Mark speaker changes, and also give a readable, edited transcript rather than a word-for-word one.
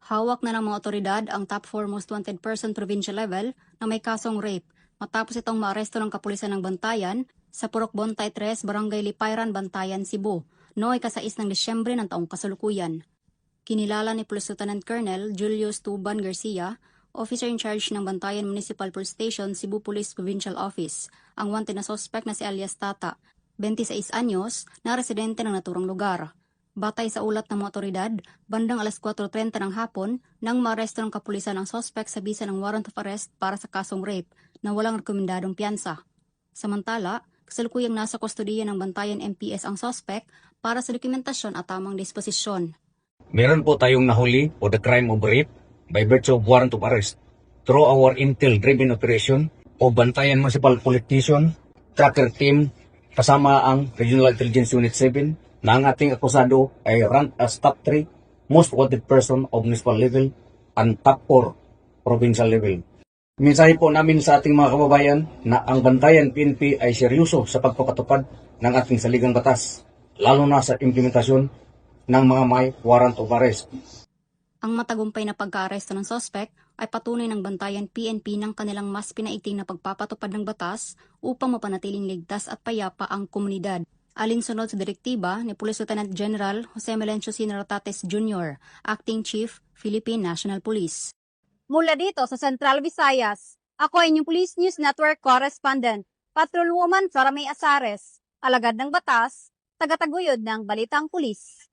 Speaker 1: Hawak na ng mga otoridad ang top 4 most wanted person provincial level na may kasong rape matapos itong maaresto ng kapulisan ng Bantayan sa Purok Bontay 3, Barangay Lipayran, Bantayan, Cebu, noong ika-6 ng Disyembre ng taong kasalukuyan. Kinilala ni Police Lieutenant Colonel Julius Tuban Garcia, officer in charge ng Bantayan Municipal Police Station, Cebu Police Provincial Office, ang wanted na suspect na si alias Tata, 26 anyos, na residente ng naturang lugar. Batay sa ulat ng mga otoridad, bandang alas 4:30 ng hapon nang maaresto ng kapulisan ang suspect sa bisa ng warrant of arrest para sa kasong rape na walang rekomendadong piyansa. Samantala, kasalukuyang nasa kustodiya ng Bantayan MPS ang suspect para sa dokumentasyon at tamang disposisyon.
Speaker 2: Meron po tayong nahuli o the crime of rape by virtue of warrant of arrest through our intel-driven operation o Bantayan Municipal Police Station tracker team kasama ang Regional Intelligence Unit 7 na ang ating akusado ay rank as top 3 most wanted person of municipal level and top 4 provincial level. Mensahe po namin sa ating mga kababayan na ang Bantayan PNP ay seryoso sa pagpapatupad ng ating saligang batas, lalo na sa implementasyon ng mga may warrant of arrest.
Speaker 1: Ang matagumpay na pagka-aresto ng suspect ay patunay ng Bantayan PNP ng kanilang mas pinaiting na pagpapatupad ng batas upang mapanatiling ligtas at payapa ang komunidad. Alinsunod sa direktiba ni Police Lieutenant General Jose Melencio Sinaratates Jr., Acting Chief, Philippine National Police.
Speaker 3: Mula dito sa Central Visayas, ako ay inyong Police News Network Correspondent, Patrolwoman Flora May Asares, alagad ng batas, tagataguyod ng Balitang Pulis.